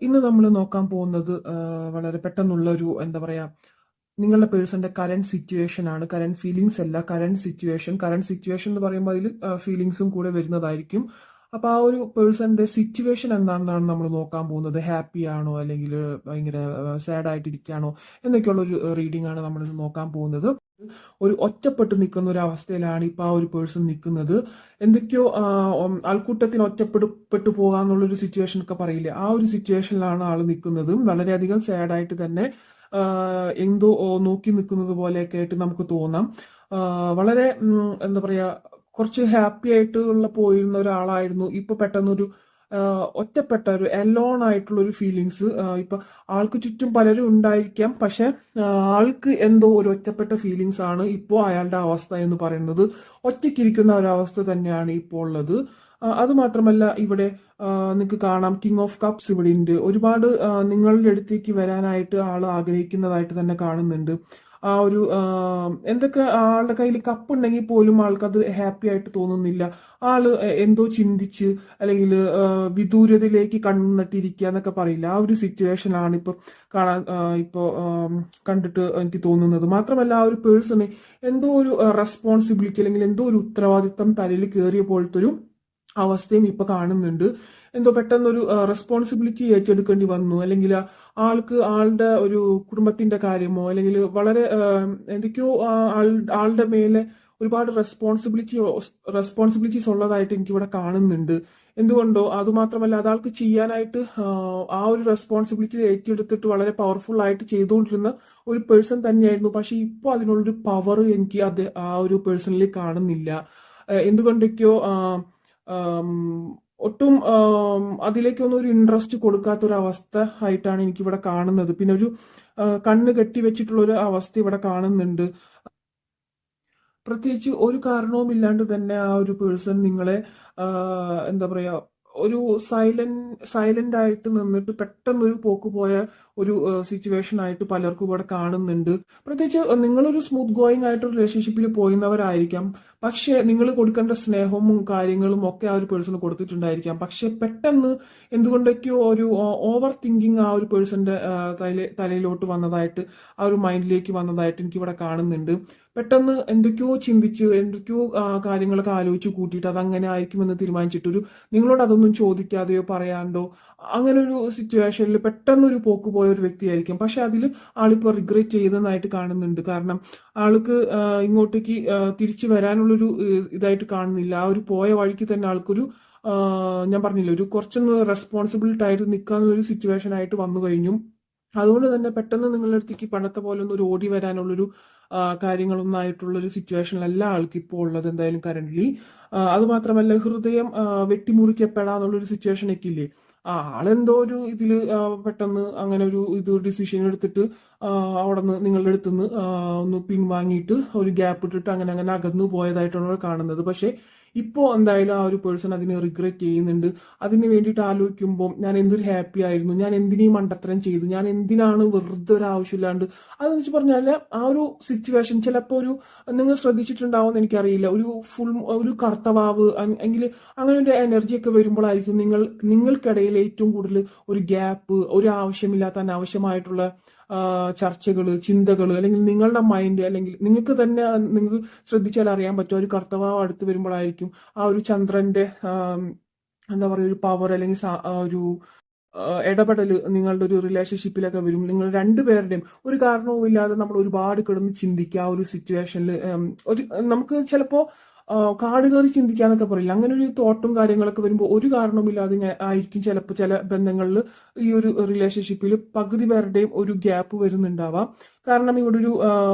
ഇന്ന് നമ്മൾ നോക്കാൻ പോകുന്നത് വളരെ പെട്ടെന്നുള്ള ഒരു എന്താ പറയാ നിങ്ങളുടെ പേഴ്സന്റെ കറന്റ് സിറ്റുവേഷൻ ആണ്. കറന്റ് ഫീലിങ്സ് അല്ല, കറന്റ് സിറ്റുവേഷൻ എന്ന് പറയുമ്പോൾ അതിൽ ഫീലിങ്സും കൂടെ വരുന്നതായിരിക്കും. അപ്പൊ ആ ഒരു പേഴ്സന്റെ സിറ്റുവേഷൻ എന്താണെന്നാണ് നമ്മൾ നോക്കാൻ പോകുന്നത്. ഹാപ്പി ആണോ അല്ലെങ്കിൽ ഭയങ്കര സാഡ് ആയിട്ടിരിക്കുകയാണോ എന്നൊക്കെയുള്ള ഒരു റീഡിംഗ് ആണ് നമ്മൾ നോക്കാൻ പോകുന്നത്. ഒരു ഒറ്റപ്പെട്ട് നിൽക്കുന്ന ഒരു അവസ്ഥയിലാണ് ഇപ്പൊ ആ ഒരു പേഴ്സൺ നിൽക്കുന്നത്. എന്തൊക്കെയോ ആൾക്കൂട്ടത്തിന് ഒറ്റപ്പെട്ടു പോകാന്നുള്ളൊരു സിറ്റുവേഷൻ ഒക്കെ പറയില്ലേ, ആ ഒരു സിറ്റുവേഷനിലാണ് ആൾ നിൽക്കുന്നത്. വളരെയധികം സാഡ് ആയിട്ട് തന്നെ എന്തോ നോക്കി നിൽക്കുന്നത് പോലെയൊക്കെ ആയിട്ട് നമുക്ക് തോന്നാം. വളരെ എന്താ പറയാ, കുറച്ച് ഹാപ്പി ആയിട്ടുള്ള പോയിരുന്ന ഒരാളായിരുന്നു. ഇപ്പൊ പെട്ടെന്നൊരു ഒറ്റപ്പെട്ട ഒരു അലോൺ ആയിട്ടുള്ള ഒരു ഫീലിങ്സ്. ഇപ്പൊ ആൾക്ക് ചുറ്റും പലരും ഉണ്ടായിരിക്കാം, പക്ഷെ ആൾക്ക് എന്തോ ഒരു ഒറ്റപ്പെട്ട ഫീലിങ്സ് ആണ് ഇപ്പോൾ അയാളുടെ അവസ്ഥ എന്ന് പറയുന്നത്. ഒറ്റയ്ക്കിരിക്കുന്ന ഒരവസ്ഥ തന്നെയാണ് ഇപ്പോൾ ഉള്ളത്. അത് മാത്രമല്ല ഇവിടെ നിങ്ങൾക്ക് കാണാം കിങ് ഓഫ് കപ്സ് ഇവിടെ ഉണ്ട്. ഒരുപാട് നിങ്ങളുടെ അടുത്തേക്ക് വരാനായിട്ട് ആൾ ആഗ്രഹിക്കുന്നതായിട്ട് തന്നെ കാണുന്നുണ്ട്. ആ ഒരു എന്തൊക്കെ ആളുടെ കയ്യിൽ കപ്പ് ഉണ്ടെങ്കിൽ പോലും ആൾക്കത് ഹാപ്പി ആയിട്ട് തോന്നുന്നില്ല. ആള് എന്തോ ചിന്തിച്ച് അല്ലെങ്കിൽ വിദൂരതയിലേക്ക് കണ്ണുനട്ടിരിക്കുക എന്നൊക്കെ പറയില്ല, ആ ഒരു സിറ്റുവേഷനാണ് ഇപ്പൊ കാണാൻ ഇപ്പോ കണ്ടിട്ട് എനിക്ക് തോന്നുന്നത്. മാത്രമല്ല ആ ഒരു പേഴ്സണ് എന്തോ ഒരു റെസ്പോൺസിബിലിറ്റി അല്ലെങ്കിൽ എന്തോ ഒരു ഉത്തരവാദിത്തം തലയിൽ കയറിയ പോലത്തെ ഒരു അവസ്ഥയും ഇപ്പൊ കാണുന്നുണ്ട്. എന്തോ പെട്ടെന്നൊരു റെസ്പോൺസിബിലിറ്റി ഏറ്റെടുക്കേണ്ടി വന്നു, അല്ലെങ്കിൽ ആൾക്ക് ആളുടെ ഒരു കുടുംബത്തിന്റെ കാര്യമോ അല്ലെങ്കിൽ വളരെ എന്തൊക്കെയോ ആളുടെ മേലെ ഒരുപാട് റെസ്പോൺസിബിലിറ്റീസ് ഉള്ളതായിട്ട് എനിക്ക് ഇവിടെ കാണുന്നുണ്ട്. എന്തുകൊണ്ടോ അതുമാത്രമല്ല അതാൾക്ക് ചെയ്യാനായിട്ട് ആ ഒരു റെസ്പോൺസിബിലിറ്റി ഏറ്റെടുത്തിട്ട് വളരെ പവർഫുൾ ആയിട്ട് ചെയ്തുകൊണ്ടിരുന്ന ഒരു പേഴ്സൺ തന്നെയായിരുന്നു. പക്ഷെ ഇപ്പോൾ അതിനുള്ളൊരു പവർ എനിക്ക് അത് ആ ഒരു പേഴ്സണിൽ കാണുന്നില്ല. എന്തുകൊണ്ടൊക്കെയോ ഒട്ടും അതിലേക്കൊന്നും ഒരു ഇൻട്രസ്റ്റ് കൊടുക്കാത്തൊരവസ്ഥ ആയിട്ടാണ് എനിക്കിവിടെ കാണുന്നത്. പിന്നെ ഒരു കണ്ണ് കെട്ടി വെച്ചിട്ടുള്ള ഒരു അവസ്ഥ ഇവിടെ കാണുന്നുണ്ട്. പ്രത്യേകിച്ച് ഒരു കാരണവും ഇല്ലാണ്ട് തന്നെ ആ ഒരു പേഴ്സൺ നിങ്ങളെ എന്താ പറയാ ഒരു സൈലന്റ് ആയിട്ട് നിന്നിട്ട് പെട്ടെന്നൊരു പോക്ക് പോയ ഒരു സിറ്റുവേഷൻ ആയിട്ട് പലർക്കും ഇവിടെ കാണുന്നുണ്ട്. പ്രത്യേകിച്ച് നിങ്ങളൊരു സ്മൂത്ത് ഗോയിങ് ആയിട്ട് റിലേഷൻഷിപ്പിൽ പോയിരുന്നവരായിരിക്കാം, പക്ഷെ നിങ്ങൾ കൊടുക്കേണ്ട സ്നേഹവും കാര്യങ്ങളും ഒക്കെ ആ ഒരു പേഴ്സണ് കൊടുത്തിട്ടുണ്ടായിരിക്കാം. പക്ഷെ പെട്ടെന്ന് എന്തുകൊണ്ടൊക്കെയോ ഒരു ഓവർ തിങ്കിങ് ആ ഒരു പേഴ്സന്റെ തലയിലോട്ട് വന്നതായിട്ട്, ആ ഒരു മൈൻഡിലേക്ക് വന്നതായിട്ട് എനിക്കിവിടെ കാണുന്നുണ്ട്. പെട്ടെന്ന് എന്തൊക്കെയോ ചിന്തിച്ച് എന്തൊക്കെയോ കാര്യങ്ങളൊക്കെ ആലോചിച്ച് കൂട്ടിയിട്ട് അതങ്ങനെ ആയിരിക്കുമെന്ന് തീരുമാനിച്ചിട്ടൊരു നിങ്ങളോട് അതൊന്നും ചോദിക്കാതെയോ പറയാണ്ടോ അങ്ങനെ ഒരു സിറ്റുവേഷനിൽ പെട്ടെന്നൊരു പോക്ക് പോയ ഒരു വ്യക്തിയായിരിക്കും. പക്ഷെ അതിൽ ആളിപ്പോൾ റിഗ്രറ്റ് ചെയ്തതായിട്ട് കാണുന്നുണ്ട്. കാരണം ആൾക്ക് ഇങ്ങോട്ടേക്ക് തിരിച്ചു വരാനുള്ളൊരു ഇതായിട്ട് കാണുന്നില്ല. ആ ഒരു പോയ വഴിക്ക് തന്നെ ആൾക്കൊരു ഞാൻ പറഞ്ഞില്ല, ഒരു കുറച്ചൊന്ന് റെസ്പോൺസിബിലിറ്റി ആയിട്ട് നിൽക്കാവുന്ന ഒരു സിറ്റുവേഷൻ ആയിട്ട് വന്നു കഴിഞ്ഞു. അതുകൊണ്ട് തന്നെ പെട്ടെന്ന് നിങ്ങളുടെ അടുത്തേക്ക് പണ്ടത്തെ പോലെ ഒന്നും ഒരു ഓടി വരാനുള്ളൊരു കാര്യങ്ങളൊന്നും ആയിട്ടുള്ളൊരു സിറ്റുവേഷനിലല്ല ആൾക്ക് ഇപ്പോൾ ഉള്ളത് എന്തായാലും കറന്റ്ലി. അത് മാത്രമല്ല ഹൃദയം വെട്ടിമുറിക്കപ്പെടാന്നുള്ളൊരു സിറ്റുവേഷൻ ഒക്കെ ഇല്ലേ, ആളെന്തോ ഒരു ഇതില് പെട്ടെന്ന് അങ്ങനെ ഒരു ഡിസിഷൻ എടുത്തിട്ട് അവിടെ നിന്ന് നിങ്ങളുടെ അടുത്തുനിന്ന് ഒന്ന് പിൻവാങ്ങിയിട്ട് ഒരു ഗ്യാപ്പ് ഇട്ടിട്ട് അങ്ങനെ അങ്ങനെ അകന്നു പോയതായിട്ടാണ് കാണുന്നത്. പക്ഷെ ഇപ്പോൾ എന്തായാലും ആ ഒരു പേഴ്സൺ അതിനെ റിഗ്രറ്റ് ചെയ്യുന്നുണ്ട്. അതിന് വേണ്ടിയിട്ട് ആലോചിക്കുമ്പോൾ ഞാൻ എന്തൊരു ഹാപ്പി ആയിരുന്നു, ഞാൻ എന്തിനേയും മണ്ടത്തരം ചെയ്തു, ഞാൻ എന്തിനാണ് വെറുതെ ഒരു ആവശ്യമില്ലാണ്ട് അതെന്ന് വെച്ച് പറഞ്ഞാൽ ആ ഒരു സിറ്റുവേഷൻ ചിലപ്പോൾ ഒരു നിങ്ങൾ ശ്രദ്ധിച്ചിട്ടുണ്ടാവും എന്ന് എനിക്കറിയില്ല, ഒരു ഒരു കർത്തവാവ് എങ്കിൽ അങ്ങനെ ഒരു എനർജി ഒക്കെ വരുമ്പോഴായിരിക്കും നിങ്ങൾക്കിടയിൽ ഏറ്റവും കൂടുതൽ ഒരു ഗ്യാപ്പ്, ഒരു ആവശ്യമില്ലാത്ത അനാവശ്യമായിട്ടുള്ള ചർച്ചകൾ, ചിന്തകൾ, അല്ലെങ്കിൽ നിങ്ങളുടെ മൈൻഡ്, അല്ലെങ്കിൽ നിങ്ങൾക്ക് തന്നെ നിങ്ങൾക്ക് ശ്രദ്ധിച്ചാൽ അറിയാൻ പറ്റും ഒരു കർത്തവാവ് അടുത്ത് വരുമ്പോഴായിരിക്കും ആ ഒരു ചന്ദ്രന്റെ എന്താ പറയുക ഒരു പവർ അല്ലെങ്കിൽ ഒരു ഇടപെടൽ നിങ്ങളുടെ ഒരു റിലേഷൻഷിപ്പിലൊക്കെ വരും. നിങ്ങൾ രണ്ടുപേരുടെയും ഒരു കാരണവും ഇല്ലാതെ നമ്മൾ ഒരുപാട് കിടന്ന് ചിന്തിക്കുക ആ ഒരു സിറ്റുവേഷനിൽ. ഒരു നമുക്ക് ചിലപ്പോ കാട് കയറി ചിന്തിക്കാന്നൊക്കെ പറയില്ല, അങ്ങനെ ഒരു തോട്ടും കാര്യങ്ങളൊക്കെ വരുമ്പോൾ ഒരു കാരണവുമില്ലാതെ ആയിരിക്കും ചിലപ്പോൾ ചില ബന്ധങ്ങളിൽ ഈ ഒരു റിലേഷൻഷിപ്പിൽ പകുതി പേരുടെയും ഒരു ഗ്യാപ്പ് വരുന്നുണ്ടാവാം. കാരണം ഇവിടെ ഒരു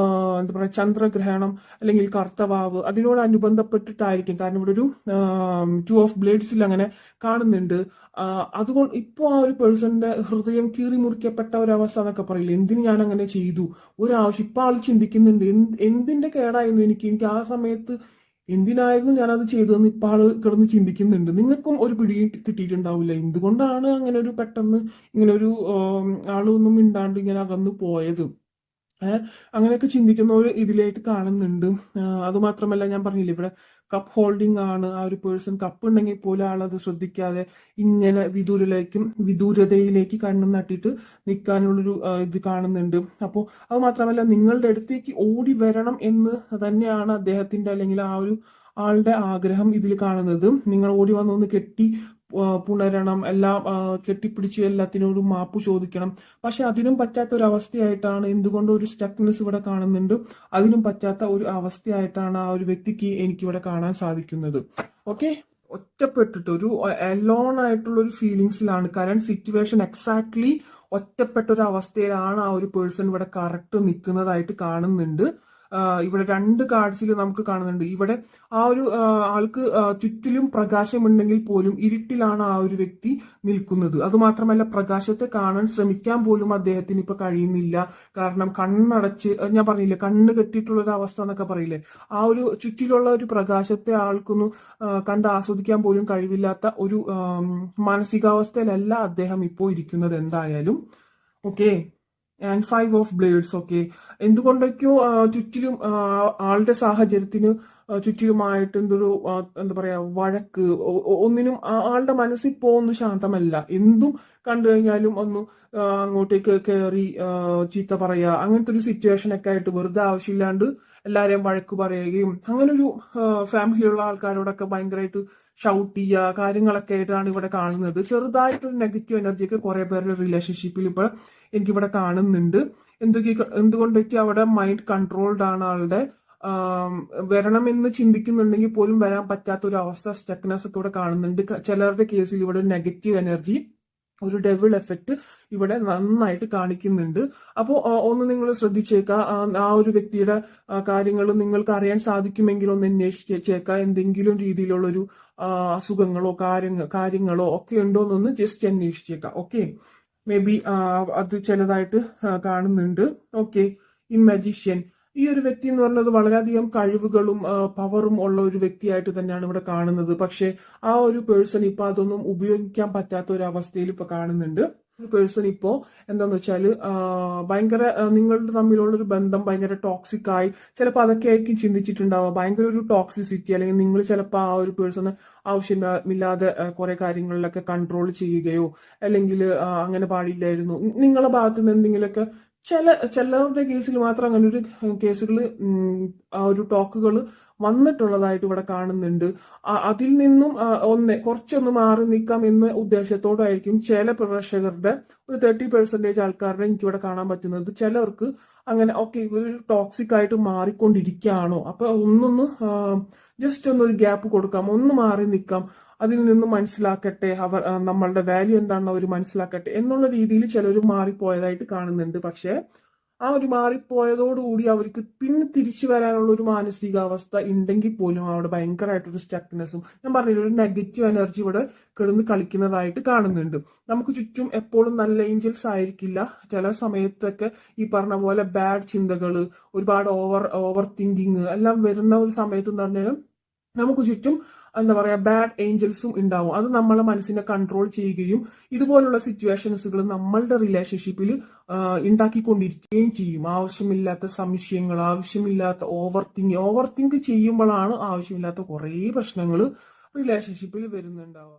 എന്താ പറയുക ചന്ദ്രഗ്രഹണം അല്ലെങ്കിൽ കർത്തവാവ് അതിനോട് കാരണം ഇവിടെ ഒരു ടു ഓഫ് ബ്ലേഡ്സിൽ അങ്ങനെ കാണുന്നുണ്ട്. അതുകൊണ്ട് ഇപ്പോൾ ആ ഒരു പേഴ്സണിന്റെ ഹൃദയം കീറി മുറിക്കപ്പെട്ട ഒരവസ്ഥ എന്നൊക്കെ പറയില്ല, എന്തിന് ഞാൻ അങ്ങനെ ചെയ്തു, ഒരു ആവശ്യം ഇപ്പൊ ആൾ ചിന്തിക്കുന്നുണ്ട്, എന്തിന്റെ കേടായിരുന്നു എനിക്ക് ആ സമയത്ത് എന്തിനായിരുന്നു ഞാനത് ചെയ്തതെന്ന് ഇപ്പൊ ആള് കിടന്ന് ചിന്തിക്കുന്നുണ്ട്. നിങ്ങൾക്കും ഒരു പിടി കിട്ടിയിട്ടുണ്ടാവില്ല എന്തുകൊണ്ടാണ് അങ്ങനെ ഒരു പെട്ടെന്ന് ഇങ്ങനെ ഒരു ആളൊന്നും മിണ്ടാണ്ട് ഇങ്ങനെ അകന്നു പോയത്. ഏഹ് അങ്ങനെയൊക്കെ ചിന്തിക്കുന്നവർ ഇതിലായിട്ട് കാണുന്നുണ്ട്. അതുമാത്രമല്ല, ഞാൻ പറഞ്ഞില്ലേ ഇവിടെ കപ്പ് ഹോൾഡിംഗ് ആണ് ആ ഒരു പേഴ്സൺ. കപ്പ് ഉണ്ടെങ്കിൽ പോലും ആളത് ശ്രദ്ധിക്കാതെ ഇങ്ങനെ വിദൂരതയിലേക്ക് കണ്ണും നട്ടിട്ട് നിൽക്കാനുള്ളൊരു ഇത് കാണുന്നുണ്ട്. അപ്പോൾ അത് മാത്രമല്ല, നിങ്ങളുടെ അടുത്തേക്ക് ഓടി വരണം എന്ന് തന്നെയാണ് അദ്ദേഹത്തിന്റെ അല്ലെങ്കിൽ ആ ഒരു ആളുടെ ആഗ്രഹം ഇതിൽ കാണുന്നത്. നിങ്ങൾ ഓടി വന്നൊന്ന് കെട്ടി പുണരണം, എല്ലാം കെട്ടിപ്പിടിച്ച് എല്ലാത്തിനോടും മാപ്പ് ചോദിക്കണം. പക്ഷെ അതിനും പറ്റാത്ത ഒരു അവസ്ഥയായിട്ടാണ്, എന്തുകൊണ്ട് ഒരു സ്റ്റക്നെസ് ഇവിടെ കാണുന്നുണ്ട്. അതിനും പറ്റാത്ത ഒരു അവസ്ഥയായിട്ടാണ് ആ ഒരു വ്യക്തിക്ക് എനിക്കിവിടെ കാണാൻ സാധിക്കുന്നത്. ഓക്കെ, ഒറ്റപ്പെട്ടിട്ട് ഒരു അലോൺ ആയിട്ടുള്ള ഒരു ഫീലിങ്സിലാണ് കറന്റ് സിറ്റുവേഷൻ. എക്സാക്ട്ലി ഒറ്റപ്പെട്ട ഒരു അവസ്ഥയിലാണ് ആ ഒരു പേഴ്സൺ ഇവിടെ കറക്റ്റ് നിൽക്കുന്നതായിട്ട് കാണുന്നുണ്ട്. ഇവിടെ രണ്ട് കാർഡ്സിൽ നമുക്ക് കാണുന്നുണ്ട്. ഇവിടെ ആ ഒരു ആൾക്ക് ചുറ്റിലും പ്രകാശമുണ്ടെങ്കിൽ പോലും ഇരുട്ടിലാണ് ആ ഒരു വ്യക്തി നിൽക്കുന്നത്. അതുമാത്രമല്ല, പ്രകാശത്തെ കാണാൻ ശ്രമിക്കാൻ പോലും അദ്ദേഹത്തിന് ഇപ്പൊ കഴിയുന്നില്ല. കാരണം കണ്ണടച്ച്, ഞാൻ പറഞ്ഞില്ലേ കണ്ണ് കെട്ടിയിട്ടുള്ള ഒരു അവസ്ഥ എന്നൊക്കെ പറയില്ലേ, ആ ഒരു ചുറ്റിലുള്ള ഒരു പ്രകാശത്തെ ആൾക്കൊന്നും കണ്ട് ആസ്വദിക്കാൻ പോലും കഴിവില്ലാത്ത ഒരു മാനസികാവസ്ഥയിലല്ല അദ്ദേഹം ഇപ്പോൾ ഇരിക്കുന്നത് എന്തായാലും. Okay, and 5 of blades. Okay, എന്തുകൊണ്ടൊക്കെയോ ചുറ്റിലും ആളുടെ സാഹചര്യത്തിന് ചുറ്റിലുമായിട്ട് എന്തൊരു എന്താ പറയാ വഴക്ക്, ഒന്നിനും ആളുടെ മനസ്സിപ്പോ ഒന്നും ശാന്തമല്ല. എന്തും കണ്ടു കഴിഞ്ഞാലും ഒന്ന് അങ്ങോട്ടേക്ക് കയറി ചീത്ത പറയാ, അങ്ങനത്തെ ഒരു സിറ്റുവേഷൻ ഒക്കെ ആയിട്ട് വെറുതെ ആവശ്യമില്ലാണ്ട് എല്ലാരെയും വഴക്ക് പറയുകയും, അങ്ങനെ ഒരു ഫാമിലിയുള്ള ആൾക്കാരോടൊക്കെ ഭയങ്കരമായിട്ട് ഷൗട്ട് ചെയ്യുക, കാര്യങ്ങളൊക്കെ ആയിട്ടാണ് ഇവിടെ കാണുന്നത്. ചെറുതായിട്ടൊരു നെഗറ്റീവ് എനർജിയൊക്കെ കുറെ പേരുടെ റിലേഷൻഷിപ്പിൽ ഇപ്പോൾ എനിക്കിവിടെ കാണുന്നുണ്ട്. എന്തുകൊണ്ടൊക്കെ അവിടെ മൈൻഡ് കൺട്രോൾഡ് ആണ് ആളുടെ. വരണമെന്ന് ചിന്തിക്കുന്നുണ്ടെങ്കിൽ പോലും വരാൻ പറ്റാത്ത ഒരു അവസ്ഥ, സ്റ്റക്നെസ് ഒക്കെ ഇവിടെ കാണുന്നുണ്ട്. ചിലരുടെ കേസിൽ ഇവിടെ നെഗറ്റീവ് എനർജി, ഒരു ഡെവിൾ എഫക്റ്റ് ഇവിടെ നന്നായിട്ട് കാണിക്കുന്നുണ്ട്. അപ്പോൾ ഒന്ന് നിങ്ങൾ ശ്രദ്ധിച്ചേക്കാം, ആ ഒരു വ്യക്തിയുടെ കാര്യങ്ങൾ നിങ്ങൾക്ക് അറിയാൻ സാധിക്കുമെങ്കിൽ ഒന്ന് അന്വേഷിച്ചേക്കാം. എന്തെങ്കിലും രീതിയിലുള്ള ഒരു അസുഖങ്ങളോ കാര്യങ്ങളോ ഒക്കെ ഉണ്ടോ എന്നൊന്ന് ജസ്റ്റ് അന്വേഷിച്ചേക്കാം. ഓക്കെ, മേ ബി അത് ചിലതായിട്ട് കാണുന്നുണ്ട്. ഓക്കെ, ഇൻ മജീഷ്യൻ, ഈ ഒരു വ്യക്തി എന്ന് പറയുന്നത് വളരെയധികം കഴിവുകളും പവറും ഉള്ള ഒരു വ്യക്തിയായിട്ട് തന്നെയാണ് ഇവിടെ കാണുന്നത്. പക്ഷെ ആ ഒരു പേഴ്സൺ ഇപ്പൊ അതൊന്നും ഉപയോഗിക്കാൻ പറ്റാത്ത ഒരു അവസ്ഥയിൽ ഇപ്പൊ കാണുന്നുണ്ട്. ഒരു പേഴ്സൺ ഇപ്പോ എന്താന്ന് വെച്ചാല് ഭയങ്കര നിങ്ങളുടെ തമ്മിലുള്ള ഒരു ബന്ധം ഭയങ്കര ടോക്സിക് ആയി, ചിലപ്പോൾ അതൊക്കെ ആയിരിക്കും ചിന്തിച്ചിട്ടുണ്ടാവുക. ഭയങ്കര ഒരു ടോക്സിസിറ്റി, അല്ലെങ്കിൽ നിങ്ങൾ ചിലപ്പോൾ ആ ഒരു പേഴ്സണ് ആവശ്യമില്ലാതെ കുറെ കാര്യങ്ങളിലൊക്കെ കൺട്രോൾ ചെയ്യുകയോ, അല്ലെങ്കിൽ അങ്ങനെ പാടില്ലായിരുന്നു നിങ്ങളുടെ ഭാഗത്ത് നിന്ന് എന്തെങ്കിലുമൊക്കെ, ചിലരുടെ കേസിൽ മാത്രം അങ്ങനെ ഒരു കേസുകൾ, ആ ഒരു ടോക്കുകൾ വന്നിട്ടുള്ളതായിട്ട് ഇവിടെ കാണുന്നുണ്ട്. അതിൽ നിന്നും കുറച്ചൊന്ന് മാറി നിൽക്കാം എന്ന ഉദ്ദേശത്തോടായിരിക്കും ചില പ്രേക്ഷകരുടെ, ഒരു 30% ആൾക്കാരുടെ എനിക്കിവിടെ കാണാൻ പറ്റുന്നത്. ചിലർക്ക് അങ്ങനെ ഓക്കെ ഇവർ ടോക്സിക് ആയിട്ട് മാറിക്കൊണ്ടിരിക്കുകയാണോ, അപ്പൊ ഒന്നൊന്ന് ജസ്റ്റ് ഒന്നൊരു ഗ്യാപ്പ് കൊടുക്കാം, ഒന്ന് മാറി നിൽക്കാം, അതിൽ നിന്ന് മനസ്സിലാക്കട്ടെ, അവർ നമ്മളുടെ വാല്യൂ എന്താണെന്ന് അവർ മനസ്സിലാക്കട്ടെ എന്നുള്ള രീതിയിൽ ചിലർ മാറിപ്പോയതായിട്ട് കാണുന്നുണ്ട്. പക്ഷെ ആ ഒരു മാറിപ്പോയതോടുകൂടി അവർക്ക് പിന്നെ തിരിച്ചു വരാനുള്ള ഒരു മാനസികാവസ്ഥ ഉണ്ടെങ്കിൽ പോലും അവിടെ ഭയങ്കരമായിട്ടൊരു സ്റ്റക്നെസ്സും, ഞാൻ പറഞ്ഞില്ല ഒരു നെഗറ്റീവ് എനർജി ഇവിടെ കിടന്ന് കളിക്കുന്നതായിട്ട് കാണുന്നുണ്ട്. നമുക്ക് ചുറ്റും എപ്പോഴും നല്ല ഏഞ്ചൽസ് ആയിരിക്കില്ല. ചില സമയത്തൊക്കെ ഈ പറഞ്ഞ പോലെ ബാഡ് ചിന്തകൾ, ഒരുപാട് ഓവർ തിങ്കിങ് എല്ലാം വരുന്ന ഒരു സമയത്ത് എന്ന് പറഞ്ഞാൽ നമുക്ക് ചുറ്റും എന്താ പറയാ ബാഡ് ഏഞ്ചൽസും ഉണ്ടാവും. അത് നമ്മളെ മനസ്സിനെ കൺട്രോൾ ചെയ്യുകയും ഇതുപോലുള്ള സിറ്റുവേഷൻസുകൾ നമ്മളുടെ റിലേഷൻഷിപ്പിൽ ഉണ്ടാക്കിക്കൊണ്ടിരിക്കുകയും ചെയ്യും. ആവശ്യമില്ലാത്ത സംശയങ്ങൾ, ആവശ്യമില്ലാത്ത ഓവർ തിങ്ക് ചെയ്യുമ്പോഴാണ് ആവശ്യമില്ലാത്ത കുറേ പ്രശ്നങ്ങൾ റിലേഷൻഷിപ്പിൽ വരുന്നുണ്ടാവുക.